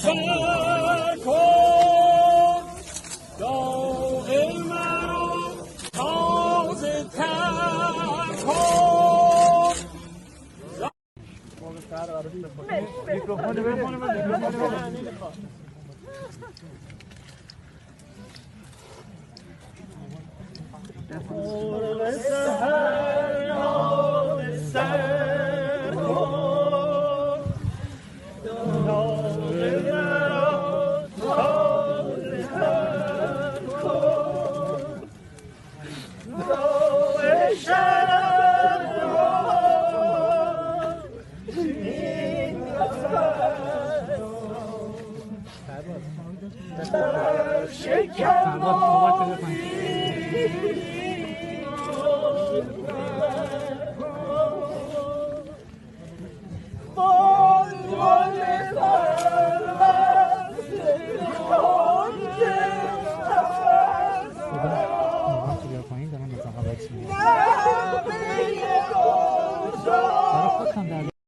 سر کن داغ مرا تازه تر کن. میکروفون بده. مرغ سحر نام سر کن داغ مرا تازه تر کن. داغ شرم را این نفر شکم برای خودم